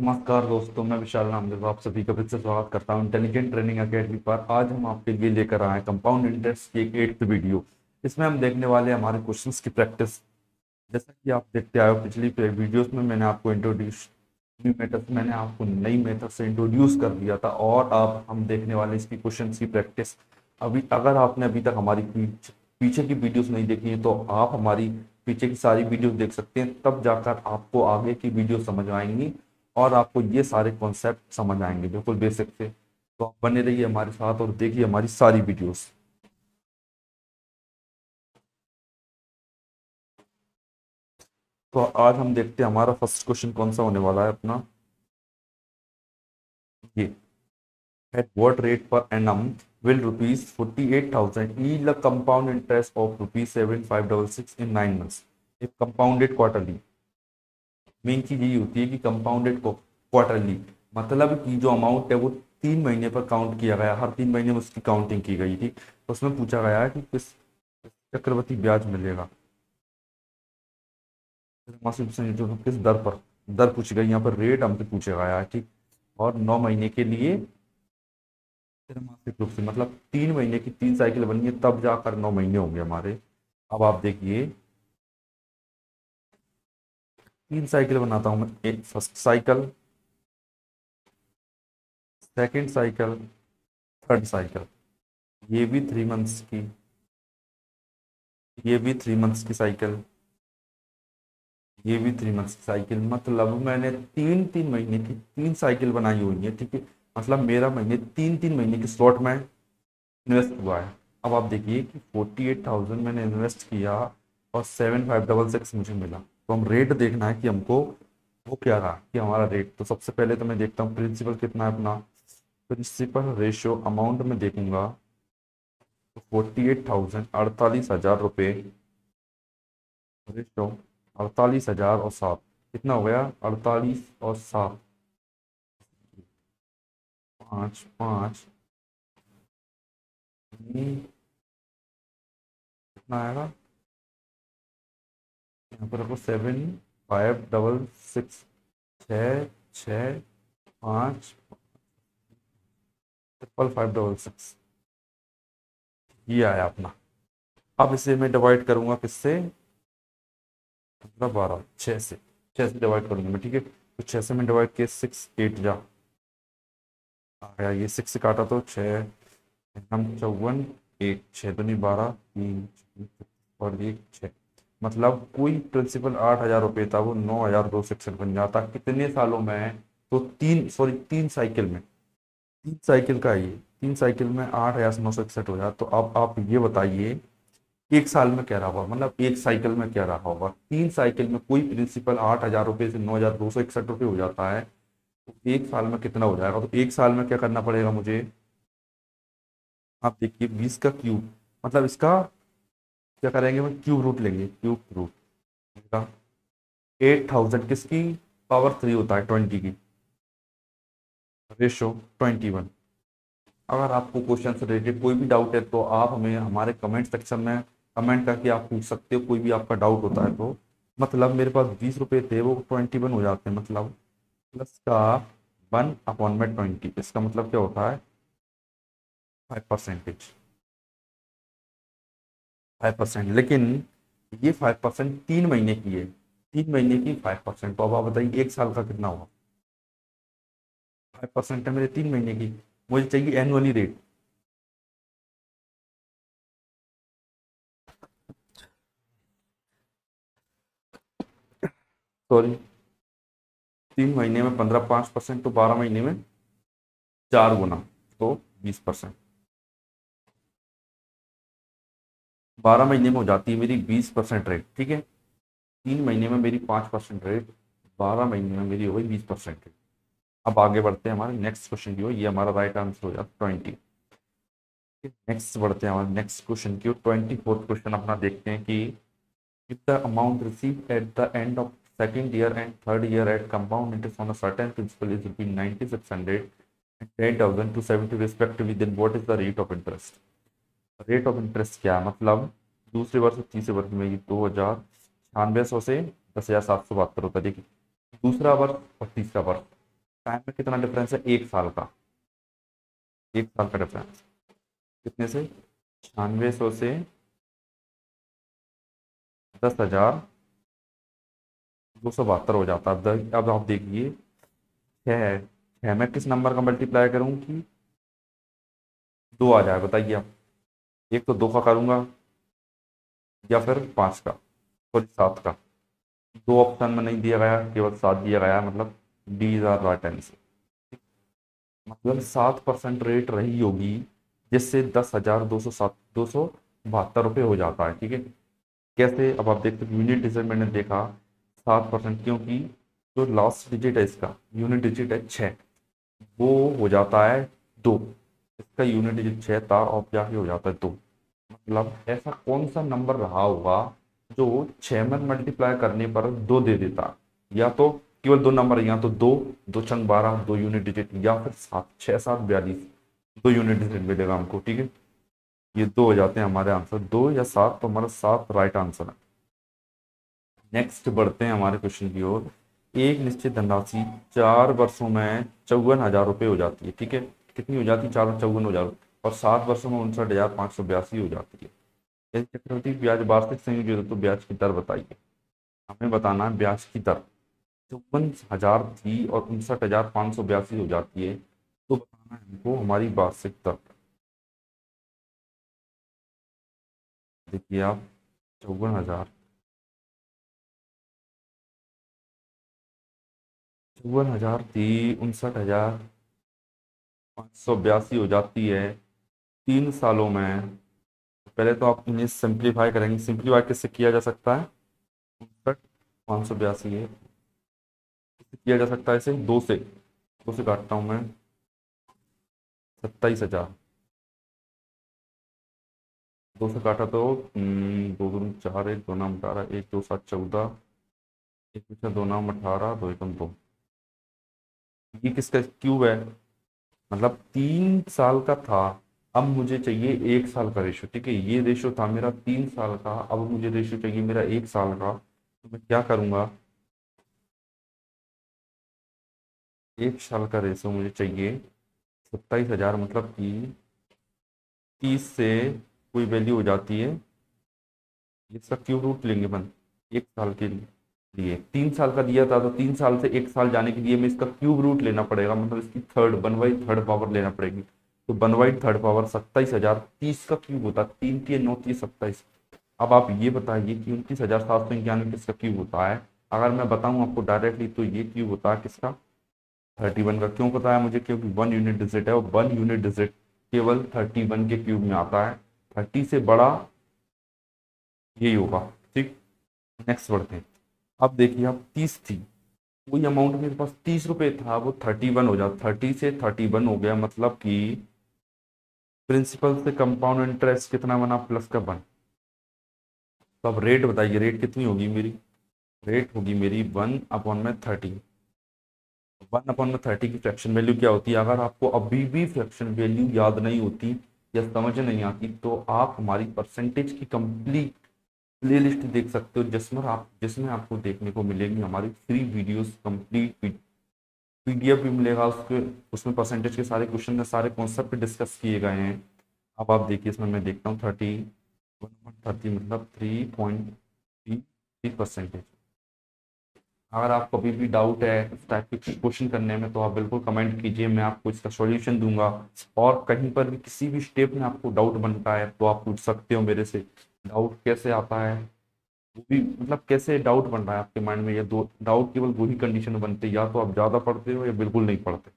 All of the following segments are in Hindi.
नमस्कार दोस्तों, मैं विशाल नामदेव आप सभी का फिर से स्वागत करता हूं इंटेलिजेंट ट्रेनिंग एकेडमी पर। आज हम आपके लिए लेकर आए हैं कंपाउंड इंटरेस्ट की एक 8th वीडियो। इसमें हम देखने वाले हैं हमारे क्वेश्चंस की प्रैक्टिस। जैसा कि आप देखते आए हो पिछली वीडियोस में मैंने आपको इंट्रोड्यूस न्यू मेथड मैंने आपको नई मेथड से इंट्रोड्यूस कर दिया था, और अब हम देखने वाले इसकी क्वेश्चंस की प्रैक्टिस। अभी अगर आपने अभी तक हमारी पीछे की वीडियोस नहीं देखी है तो आप हमारी पीछे की सारी वीडियोस देख सकते हैं, तब जाकर आपको आगे की वीडियो समझ आएंगी और आपको ये सारे कॉन्सेप्ट समझ आएंगे बिल्कुल बेसिक से। तो आप बने रहिए हमारे साथ और देखिए हमारी सारी वीडियोस। तो आज हम देखते हैं हमारा फर्स्ट क्वेश्चन कौन सा होने वाला है अपना। ये at what rate per annum will rupees 48,000 yield a compound interest of rupees 7566 in 9 months if compounded quarterly। Main चीज यही होती है कि कंपाउंडेड क्वार्टरली, मतलब कि जो अमाउंट है वो 3 महीने पर काउंट किया गया, हर 3 महीने में उसकी काउंटिंग की गई थी। तो उसमें पूछा गया है कि किस चक्रवृद्धि ब्याज मिलेगा, जो किस दर पर, दर पूछी गई, यहाँ पर रेट हमसे पूछा गया है, ठीक। और 9 महीने के लिए त्रैमासिक रूप से, मतलब 3 महीने की 3 साइकिल बनी है तब जाकर 9 महीने होंगे हमारे। अब आप देखिए 3 साइकिल बनाता हूं मैं, एक first cycle, second cycle, third cycle. ये भी 3 मंथ्स की, ये भी 3 मंथ्स की साइकिल, ये भी 3 मंथ्स की साइकिल। मतलब मैंने 3 3 महीने की 3 साइकिल बनाई हुई है, ठीक है। मतलब मेरा महीने 3 3 महीने के स्लॉट में इन्वेस्ट हुआ है। अब आप देखिए कि 48,000 मैंने इन्वेस्ट किया और 7566 मुझे मिला। तो हम रेट देखना है कि हमको वो क्या रहा कि हमारा रेट। तो सबसे पहले तो मैं देखता हूँ प्रिंसिपल कितना है अपना। प्रिंसिपल रेशियो अमाउंट में देखूंगा तो 48,000 48,000 रुपये रेशियो 48,000 और 7 कितना हो गया, 48 और 7, 5 5 कितना आएगा यहाँ पर आपको 7566, 6 6 5 55566, ये आया अपना। अब इसे मैं डिवाइड करूंगा किससे, मतलब 12, 6 से डिवाइड करूंगा मैं, ठीक है। तो 6 से मैं डिवाइड किया, 6 8 जा आ गया, ये 6 से काटा तो 6 हम 54, 1 6 तो नहीं 12, 3 और 1 6। मतलब कोई प्रिंसिपल 8,000 रुपये था वो 9,261 बन जाता कितने सालों में। तो 3 साइकिल में, 3 साइकिल का ये 3 साइकिल में 8,961 हो जाता। तो अब आप ये बताइए एक साल में क्या रहा होगा, मतलब एक साइकिल में क्या रहा होगा। 3 साइकिल में कोई प्रिंसिपल 8,000 रुपये से 9,261 रुपये हो जाता है, तो एक साल में कितना हो जाएगा। तो एक साल में क्या करना पड़ेगा मुझे, आप देखिए 20 का क्यूब, मतलब इसका क्या करेंगे, हम क्यूब रूट लेंगे, क्यूब रूट 8,000 किसकी पावर 3 होता है 20 की, रेशो 21। अगर आपको क्वेश्चन से रिलेटेड कोई भी डाउट है तो आप हमें हमारे कमेंट सेक्शन में कमेंट करके आप पूछ सकते हो, कोई भी आपका डाउट होता है तो। मतलब मेरे पास 20 रुपये थे वो 21 हो जाते हैं, मतलब प्लस का 1/20, इसका मतलब क्या होता है 5%, 5%। लेकिन ये 5% 3 महीने की है, 3 महीने की 5%। तो अब आप बताइए एक साल का कितना हुआ। 5% है मेरे 3 महीने की, मुझे चाहिए एनुअली रेट। सॉरी, 3 महीने में 15 5%, तो 12 महीने में 4 गुना, तो 20%। 12 महीने में हो जाती है मेरी 20% रेट, ठीक है। 3 महीने में मेरी 5% रेट, 12 महीने में मेरी हो गई 20% रेट। अब आगे बढ़ते हैं हमारे नेक्स्ट क्वेश्चन की ओर, ये हमारा राइट आंसर हो जाता 20। नेक्स्ट बढ़ते हैं हमारे नेक्स्ट क्वेश्चन की ओर। 24th क्वेश्चन अपना देखते हैं कि if the amount received at the end of second year and third year at compound interest on a certain principal is between 9,600 and 10,000 to 70 respectively, then what is the rate of interest। Rate of interest क्या है, मतलब दूसरे वर्ष और तीसरे वर्ष में ये 2,9600 से 10,772 होता है, देखिए दूसरा वर्ष और तीसरा वर्ष। टाइम में कितना डिफरेंस है, 1 साल का, 1 साल का डिफरेंस। कितने से, 9600 से 10,272 हो जाता है। अब आप देखिए, छः है, छः में किस नंबर का मल्टीप्लाई करूँ कि 2 आ जाए, बताइए आप। एक तो 2 का करूँगा या फिर 5 का, सॉरी 7 का। दो ऑप्शन में नहीं दिया गया, केवल 7 दिया गया है, मतलब D is our right answer. मतलब 7% रेट रही होगी, जिससे 10,272 रुपये हो जाता है, ठीक है। कैसे, अब आप देखते हो यूनिट डिजिट मैंने देखा 7%, क्योंकि जो लास्ट डिजिट है इसका, यूनिट डिजिट है 6, वो हो जाता है 2। इसका यूनिट डिजिट 6 था और जाके हो जाता है 2। मतलब ऐसा कौन सा नंबर रहा होगा जो 6 में मल्टीप्लाई करने पर 2 दे देता। या तो केवल दो नंबर, या तो 2, 2 छंग 12, 2 यूनिट डिजिट, या फिर 7, 6 7 42, 2 यूनिट डिजिट मिलेगा हमको, ठीक है। ये 2 हो जाते हैं हमारे आंसर, 2 या 7, तो हमारा 7 राइट आंसर है। नेक्स्ट बढ़ते हैं हमारे क्वेश्चन की ओर। एक निश्चित धनराशि 4 वर्षों में 54,000 रुपये हो जाती है, ठीक है। कितनी हो जाती है, 4 54,000, और 7 वर्षों में 59,582 हो जाती है। यदि चक्रवृद्धि ब्याज वार्षिक संयोजित हो तो ब्याज की दर बताइए। हमें बताना है ब्याज की दर। 54,000 थी और 59,582 हो जाती है, तो बताना है हमको हमारी वार्षिक दर। देखिए आप, 54,000, 54,000 थी, 59,582 हो जाती है 3 सालों में। पहले तो आप इन्हें सिंप्लीफाई करेंगे, सिंप्लीफाई किससे किया जा सकता है, 59,582 है, किससे किया जा सकता है, इसे 2 से काटता हूँ मैं, 27,000। 2 से काटा तो 2 दूनी 4, 1 2 नाम 18, 1 2 7 14, 1 2 9 18, 2 1 2। ये किसका क्यूब है, मतलब 3 साल का था, अब मुझे चाहिए 1 साल का रेशो, ठीक है। ये रेशो था मेरा 3 साल का, अब मुझे रेशो चाहिए मेरा 1 साल का, तो मैं क्या करूंगा, 1 साल का रेशो मुझे चाहिए 27,000, मतलब कि 30 से कोई वैल्यू हो जाती है, इसका क्यूब रूट लेंगे अपन 1 साल के लिए। 3 साल का दिया था, तो 3 साल से 1 साल जाने के लिए मैं इसका क्यूब रूट लेना पड़ेगा, मतलब इसकी थर्ड 1/3 पावर लेना पड़ेगी। तो 1/3 पावर 27,000, 30 का क्यूब होता है, 3 3 9 27। अब आप ये बताइए कि 29,791 किसका क्यूब होता है। अगर मैं बताऊं आपको डायरेक्टली, तो ये क्यूब होता है किसका, 31 का। क्यों पता है मुझे, क्योंकि 1 यूनिट डिजिट है, और 1 यूनिट डिजिट केवल 31 के क्यूब में आता है। 30 से बड़ा यही होगा, ठीक। नेक्स्ट बढ़ते हैं। अब देखिए, अब 30 थी, वही अमाउंट मेरे पास 30 रुपए था, वो 31 हो जाता, 30 से 31 हो गया, मतलब कि प्रिंसिपल से कंपाउंड इंटरेस्ट कितना बना, प्लस का 1। तो अब रेट बताइए, रेट कितनी होगी मेरी, रेट होगी मेरी 1/30। 1/30 की फ्रैक्शन वैल्यू क्या होती है, अगर आपको अभी भी फ्रैक्शन वैल्यू याद नहीं होती या समझ नहीं आती, तो आप हमारी परसेंटेज की कंप्लीट प्ले लिस्ट देख सकते हो, जिसमें आपको देखने को मिलेगी हमारी फ्री वीडियोस, कंप्लीट पीडीएफ भी मिलेगा उसके, उसमें परसेंटेज के सारे क्वेश्चन में सारे कॉन्सेप्ट डिस्कस किए गए हैं। अब आप देखिए, इसमें मैं देखता हूँ 1/30 मतलब 3.33%। अगर आपको अभी भी डाउट है इस टाइप के क्वेश्चन करने में, तो आप बिल्कुल कमेंट कीजिए, मैं आपको इसका सॉल्यूशन दूंगा। और कहीं पर भी किसी भी स्टेप में आपको डाउट बनता है, तो आप पूछ सकते हो मेरे से। डाउट कैसे आता है, वो भी मतलब कैसे डाउट बन रहा है आपके माइंड में, या दो डाउट केवल दो ही कंडीशन में बनते हैं, या तो आप ज़्यादा पढ़ते हो या बिल्कुल नहीं पढ़ते,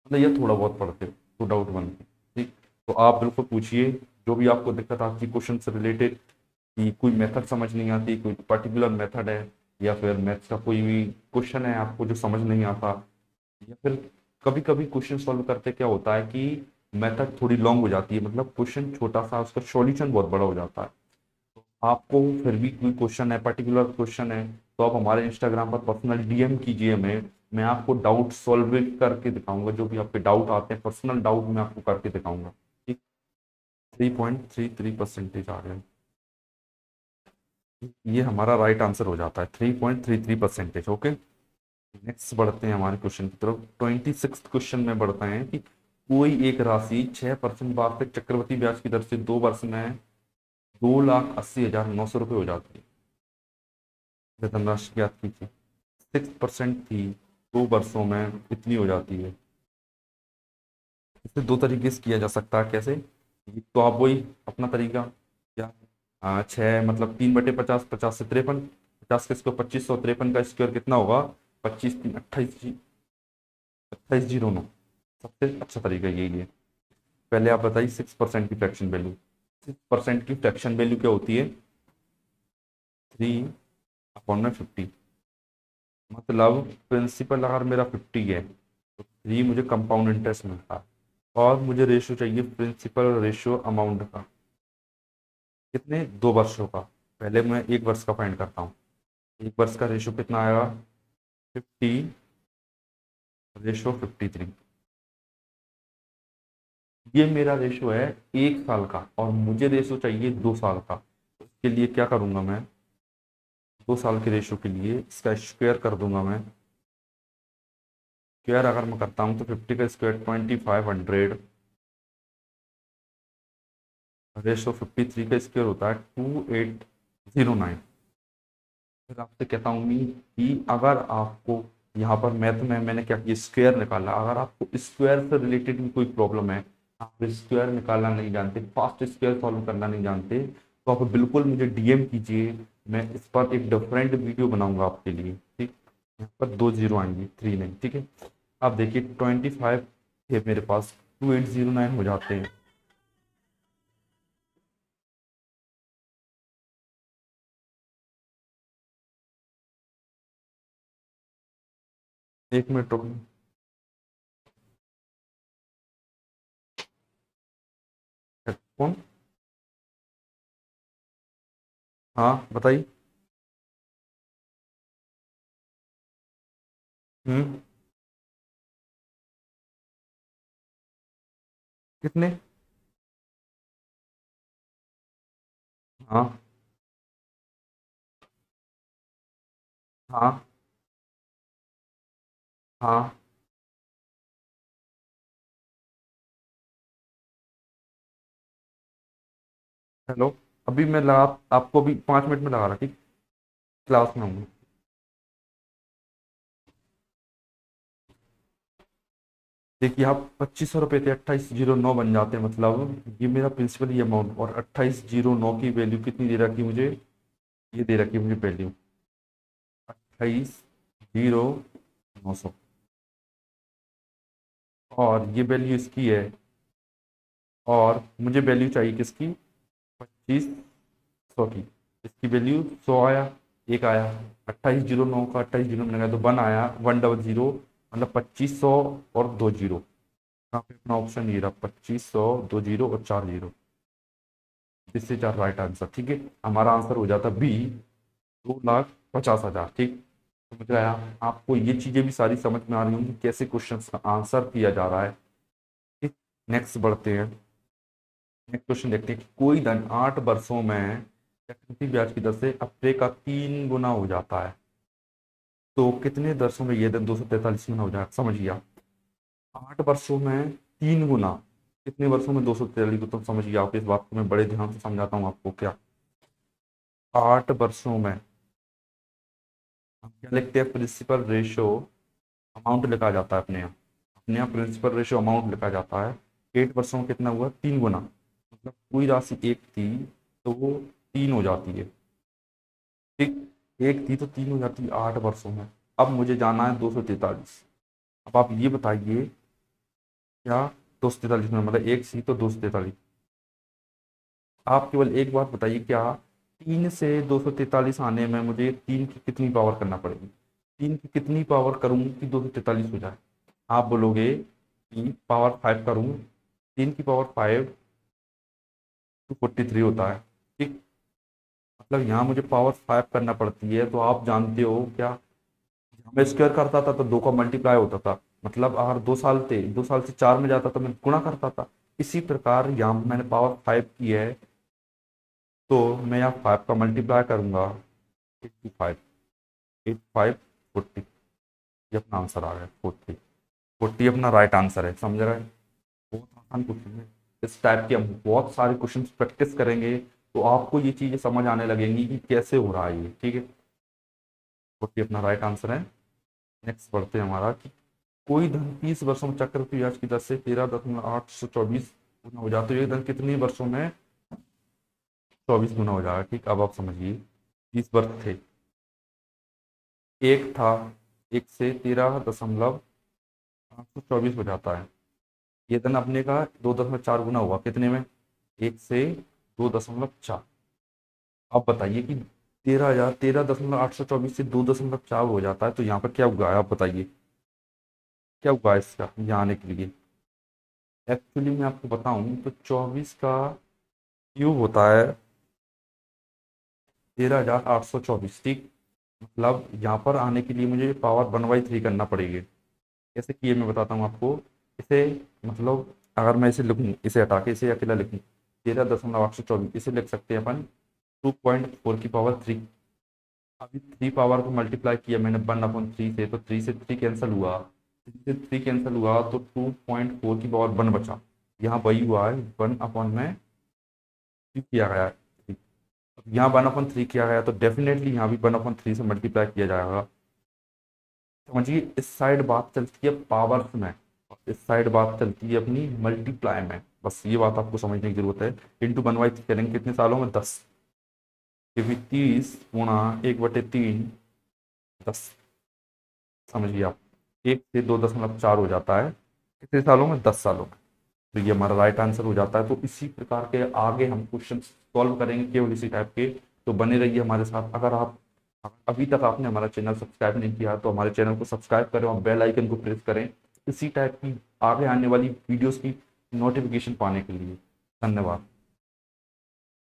मतलब या थोड़ा बहुत पढ़ते हो, तो डाउट बनते हैं, ठीक। तो आप बिल्कुल पूछिए, जो भी आपको दिक्कत आती है क्वेश्चन से रिलेटेड, कि कोई मेथड समझ नहीं आती, कोई पर्टिकुलर मेथड है, या फिर मैथ्स का कोई भी क्वेश्चन है आपको जो समझ नहीं आता, या फिर कभी कभी क्वेश्चन सॉल्व करते क्या होता है कि मेथड थोड़ी लॉन्ग हो जाती है, मतलब क्वेश्चन छोटा सा, उसका सॉल्यूशन बहुत बड़ा हो जाता है। आपको फिर भी कोई क्वेश्चन है, पर्टिकुलर क्वेश्चन है, तो आप हमारे इंस्टाग्राम पर पर्सनल डीएम कीजिए हमें, मैं आपको डाउट सॉल्व करके दिखाऊंगा, जो भी आपके डाउट आते हैं पर्सनल डाउट मैं आपको करके दिखाऊंगा, ठीक। 3.33% आ गया, ये हमारा राइट आंसर हो जाता है, 3.33%, ओके। नेक्स्ट बढ़ते हैं हमारे क्वेश्चन की तरफ। 26 क्वेश्चन में बढ़ते हैं कि कोई एक राशि 6% वार्षिक चक्रवृद्धि ब्याज की दर से 2 वर्ष में 2,80,900 रुपये हो जाती है। यह धनराशि ज्ञात कीजिए। 6% थी, 2 वर्षों में इतनी हो जाती है। इसे दो तरीके से किया जा सकता है। कैसे? तो आप वही अपना तरीका क्या, 6 मतलब 3/50, 50 से 53, 50 के स्क्वायर 2500, 53 का स्क्वायर कितना होगा? 25 3 28 2809। सबसे अच्छा तरीका यही है। पहले आप बताइए 6% की फ्रैक्शन वैल्यू। 6% की फ्रैक्शन वैल्यू क्या होती है? 3/50। मतलब प्रिंसिपल अगर मेरा 50 है तो 3 मुझे कंपाउंड इंटरेस्ट मिलता है, और मुझे रेशियो चाहिए प्रिंसिपल रेशियो अमाउंट का। कितने? 2 वर्षों का। पहले मैं 1 वर्ष का फाइंड करता हूँ। 1 वर्ष का रेशियो कितना आएगा? 50/53। ये मेरा रेशियो है 1 साल का, और मुझे रेशियो चाहिए 2 साल का। तो इसके लिए क्या करूंगा मैं? 2 साल के रेशियो के लिए इसका स्क्वायर कर दूंगा मैं। स्क्वायर अगर मैं करता हूँ तो 50 का स्क्वायर 2500, रेशियो 53 का स्क्वायर होता है 2809। फिर आपसे कहता हूँ मैं कि अगर आपको यहाँ पर मैथ में मैंने क्या किया, स्क्वायर निकाला। अगर आपको स्क्वायर से रिलेटेड भी कोई प्रॉब्लम है, आप स्क्वायर निकालना नहीं जानते, फास्ट स्क्वायर सॉल्व करना नहीं जानते, तो आप बिल्कुल मुझे डीएम कीजिए। मैं इस पर एक डिफरेंट वीडियो बनाऊंगा आपके लिए। ठीक, यहाँ पर 2 जीरो आएंगी, 3 नहीं। ठीक है, आप देखिए 25 थे मेरे पास, 2809 हो जाते हैं। 1 मिनट रुको। कौन? हाँ बताइए। हम्म। कितने? हाँ। हाँ। हाँ। हेलो। अभी मैं लगा, आपको भी 5 मिनट में लगा रहा। ठीक, क्लास में हूँ। देखिए आप 2500 रुपये थे, 2809 बन जाते हैं। मतलब ये मेरा प्रिंसिपल ये अमाउंट, और 2809 की वैल्यू कितनी दे रखी है मुझे? ये दे रखी है मुझे वैल्यू 280900, और ये वैल्यू इसकी है। और मुझे वैल्यू चाहिए किसकी? 2500 की। इसकी वैल्यू 100 आया, एक आया। 2809 का 28 जीरो में लगा तो 1 आया, 100, मतलब 2500 और 2 जीरो। यहाँ पे अपना ऑप्शन ये रहा, 2500, 2 जीरो और 4 जीरो। इससे 4 राइट आंसर। ठीक है, हमारा आंसर हो जाता बी, 2,50,000। ठीक, समझ आया आपको? ये चीजें भी सारी समझ में आ रही होंगी कैसे क्वेश्चन का आंसर किया जा रहा है। ठीक, नेक्स्ट बढ़ते हैं। नेक्स्ट क्वेश्चन देखते हैं कि कोई धन 8 वर्षों में चक्रवृद्धि ब्याज की दर से अपने का 3 गुना हो जाता है, तो कितने वर्षों में ये धन 243 गुना हो जाएगा? समझिए आप, 8 वर्षों में 3 गुना, कितने वर्षों में 243? को तो समझिए आप, इस बात को मैं बड़े ध्यान से समझाता हूँ आपको। क्या 8 वर्षों में हम क्या लिखते हैं? प्रिंसिपल रेशो अमाउंट लिखा जाता है अपने यहाँ। अपने यहाँ प्रिंसिपल रेशो अमाउंट लिखा जाता है। 8 वर्षों में कितना हुआ? 3 गुना। मतलब कोई राशि एक थी तो वो 3 हो जाती है। ठीक, एक थी तो 3 हो जाती है 8 वर्षों में। अब मुझे जाना है 243। अब आप ये बताइए, क्या 243 में मतलब एक थी तो 243? आप केवल एक बात बताइए, क्या 3 से 243 आने में मुझे 3 की कितनी पावर करना पड़ेगी? 3 की कितनी पावर करूँ कि 243 हो जाए? आप बोलोगे कि पावर 5 करूँ। 3 की पावर 5 243 होता है। ठीक, मतलब यहाँ मुझे पावर 5 करना पड़ती है। तो आप जानते हो क्या, जहाँ मैं स्क्वायर करता था तो 2 का मल्टीप्लाई होता था। मतलब अगर 2 साल थे, 2 साल से 4 में जाता तो मैं गुणा करता था। इसी प्रकार यहाँ मैंने पावर 5 की है, तो मैं यहाँ 5 का मल्टीप्लाई करूंगा। 85, 85 40। ये अपना आंसर आ गया 40। 40 अपना राइट आंसर है, समझ रहे हैं। बहुत आसान क्वेश्चन है। इस टाइप के हम बहुत सारे क्वेश्चन प्रैक्टिस करेंगे तो आपको ये चीज़ें समझ आने लगेंगी कि कैसे हो रहा है ये, ठीक है। 40 अपना राइट आंसर है। नेक्स्ट बढ़ते हैं हमारा कि कोई धन 30 वर्षों में चक्रवृद्धि ब्याज की दर से 13.824 गुना हो जाता है, तो ये धन कितने वर्षों में 24 गुना हो जाएगा, ठीक। अब आप समझिए 30 वर्ष थे, एक था, एक से 13.824 हो जाता है। ये धन अपने का 2.4 गुना हुआ, कितने में, एक से 2.4। अब बताइए कि 13,000 13.824 से 2.4 हो जाता है, तो यहाँ पर क्या हुआ है, आप बताइए क्या हुआ है इसका यहाँ आने के लिए। एक्चुअली मैं आपको बताऊं तो 24 का क्यूब होता है 13,824, ठीक। मतलब यहाँ पर आने के लिए मुझे पावर 1/3 करना पड़ेगी। कैसे किए मैं बताता हूँ आपको। इसे मतलब अगर मैं इसे लिखूँ, इसे हटा के इसे अकेला लिखूँ, 13,824 इसे लिख सकते हैं अपन 2.4 की पावर 3। अभी 3 पावर को मल्टीप्लाई किया मैंने 1/3 से, तो 3 से 3 कैंसिल हुआ, 3 से 3 कैंसिल हुआ तो 2.4 की पावर 1 बचा। यहाँ वही हुआ है 1 में 3 किया गया है। अब यहाँ 1/3 किया गया तो डेफिनेटली यहाँ भी 1/3 से मल्टीप्लाई किया जाएगा। समझिए इस साइड बात चलती है पावर्स में और इस साइड बात चलती है अपनी मल्टीप्लाई में, बस ये बात आपको समझने की जरूरत है। इंटू 1/3 करेंगे कितने सालों में, 10, क्योंकि 30 × 1/3 10, समझिए आप, 1 से 2.4 हो जाता है कितने सालों में, 10 सालों में। तो ये हमारा राइट आंसर हो जाता है। तो इसी प्रकार के आगे हम क्वेश्चन सॉल्व करेंगे केवल इसी टाइप के। तो बने रहिए हमारे साथ। अगर आप अभी तक आपने हमारा चैनल सब्सक्राइब नहीं किया तो हमारे चैनल को सब्सक्राइब करें और बेल आइकन को प्रेस करें इसी टाइप की आगे आने वाली वीडियोस की नोटिफिकेशन पाने के लिए। धन्यवाद।